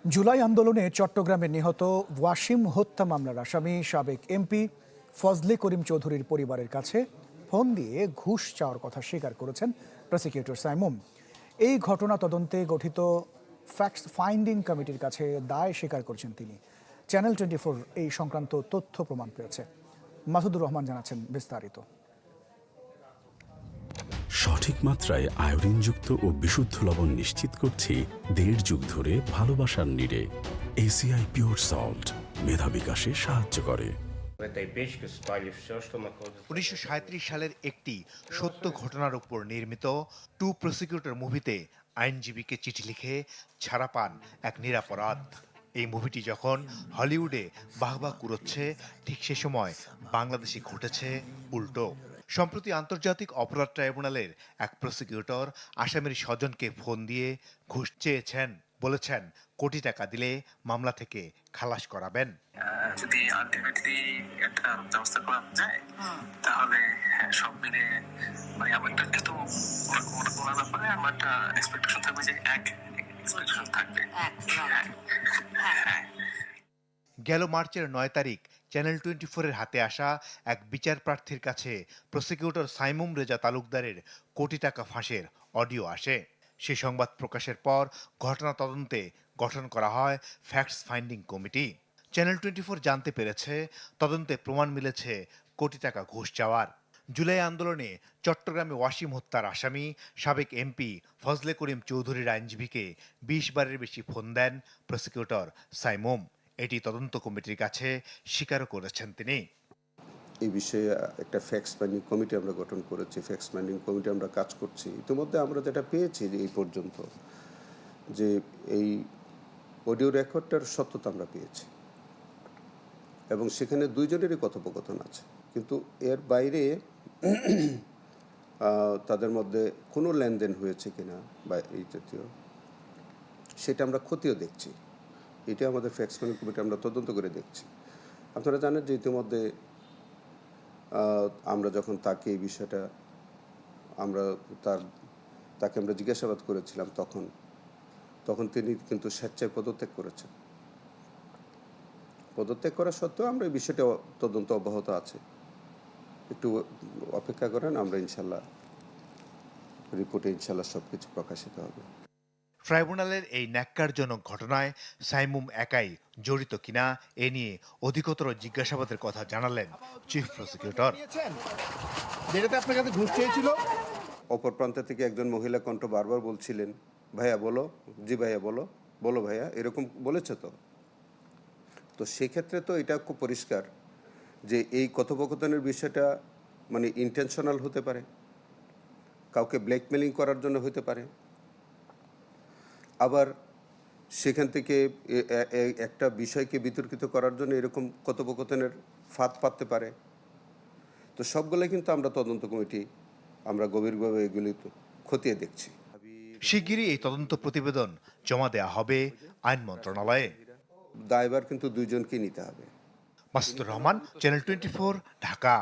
জুলাই আন্দোলনে চট্টগ্রামে নিহত ওয়াসিম হত্যা মামলার আসামি সাবেক এমপি ফজলে করিম চৌধুরীর পরিবারের কাছে ফোন দিয়ে ঘুষ চাওয়ার কথা স্বীকার করেছেন প্রসিকিউটর সাইমুম। এই ঘটনা তদন্তে গঠিত ফ্যাক্টস ফাইন্ডিং কমিটির কাছে দায় স্বীকার করেছেন তিনি। চ্যানেল 24 এই সংক্রান্ত তথ্য প্রমাণ পেয়েছে। মাসুদুর রহমান জানাচ্ছেন বিস্তারিত। সঠিক মাত্রায় আয়োডিনযুক্ত ও বিশুদ্ধ লবণ নিশ্চিত করছি ১.৫ যুগ ধরে ভালোবাসার নিড়ে। ACI পিওর সল্ট মেধা বিকাশে সাহায্য করে। ১৯৩৭ সালের একটি সত্য ঘটনার উপর নির্মিত টু প্রসিকিউটর মুভিতে আইনজীবীকে চিঠি লিখে ছাড়া পান এক নিরাপরাধ। এই মুভিটি যখন হলিউডে বাহবা কুড়োচ্ছে, ঠিক সে সময় বাংলাদেশে ঘটেছে উল্টো। সম্প্রতি আন্তর্জাতিক অপরাধ ট্রাইব্যুনালের এক প্রসিকিউটর আসামির স্বজনকে ফোন দিয়ে ঘুষ চেয়েছেন। বলেছেন কোটি টাকা দিলে মামলা থেকে খালাস করাবেন। যদি আলটিমেটলি একটা ব্যবস্থা করা যায় তাহলে সব মিলে মানে আমার একটা ওনার ব্যাপারে আমার একটা এক্সপেকটেশন থাকবে যে এক এক্সপেকটেশন থাকবে। গেল মার্চের ৯ তারিখ চ্যানেল 24-এর হাতে আসা এক বিচার প্রার্থীর কাছে প্রসিকিউটর সাইমুম রেজা তালুকদারের কোটি টাকা ফাঁসের অডিও আসে। সে সংবাদ প্রকাশের পর ঘটনা তদন্তে গঠন করা হয় ফ্যাক্টস ফাইন্ডিং কমিটি। চ্যানেল 24 জানতে পেরেছে তদন্তে প্রমাণ মিলেছে কোটি টাকা ঘুষ চাওয়ার। জুলাই আন্দোলনে চট্টগ্রামে ওয়াসিম হত্যার আসামি সাবেক এমপি ফজলে করিম চৌধুরীর আইনজীবীকে ২০ বারের বেশি ফোন দেন প্রসিকিউটর সাইমুম। এটি তদন্ত কমিটির কাছে স্বীকারও করেছেন তিনি। এই বিষয়ে একটা ফ্যাক্টস ফাইন্ডিং কমিটি আমরা গঠন করেছি। ফ্যাক্টস ফাইন্ডিং কমিটি আমরা কাজ করছি। ইতিমধ্যে আমরা যেটা পেয়েছি যে এই পর্যন্ত যে এই অডিও রেকর্ডটার সত্যতা আমরা পেয়েছি এবং সেখানে দুইজনেরই কথোপকথন আছে, কিন্তু এর বাইরে তাদের মধ্যে কোনো লেনদেন হয়েছে কিনা বা এই জাতীয় সেটা আমরা খতিয়ে দেখছি। এটা আমাদের ফ্যাক্টস ফাইন্ডিং কমিটি আমরা তদন্ত করে দেখছি। আপনারা জানেন যে ইতিমধ্যে আমরা যখন তাকে এই বিষয়টা তাকে আমরা জিজ্ঞাসাবাদ করেছিলাম তখন তিনি কিন্তু স্বেচ্ছায় পদত্যাগ করেছেন। পদত্যাগ করা সত্ত্বেও আমরা এই বিষয়টা তদন্ত অব্যাহত আছে। একটু অপেক্ষা করেন, আমরা ইনশাল্লাহ রিপোর্টে ইনশাল্লাহ সব কিছু প্রকাশিত হবে। ট্রাইব্যুনালের এই ন্যাক্কারজনক ঘটনায় সাইমুম একাই জড়িত কিনা এ নিয়ে অধিকতর জিজ্ঞাসাবাদের কথা জানালেন চিফ প্রসিকিউটর। যেটাতে আপনার কাছে ঘুষ চেয়েছিল, অপর প্রান্ত থেকে একজন মহিলা কণ্ঠ বারবার বলছিলেন, ভাইয়া বলো, জি ভাইয়া বলো, বলো ভাইয়া, এরকম বলেছে তো সেক্ষেত্রে তো এটা খুব পরিষ্কার যে এই কথোপকথনের বিষয়টা মানে ইন্টেনশনাল হতে পারে, কাউকে ব্ল্যাকমেলিং করার জন্য হতে পারে, আবার সেখান থেকে একটা বিষয়কে বিতর্কিত করার জন্য এরকম কথোপকথনের ফাঁদ পাততে পারে। তো সবগুলোই কিন্তু আমরা তদন্ত কমিটি আমরা গভীরভাবে এগুলি খতিয়ে দেখছি। শিগগিরই এই তদন্ত প্রতিবেদন জমা দেওয়া হবে আইন মন্ত্রণালয়ে। দায়ভার কিন্তু দুইজনকে নিতে হবে। মাসুদুর রহমান, চ্যানেল 24, ঢাকা।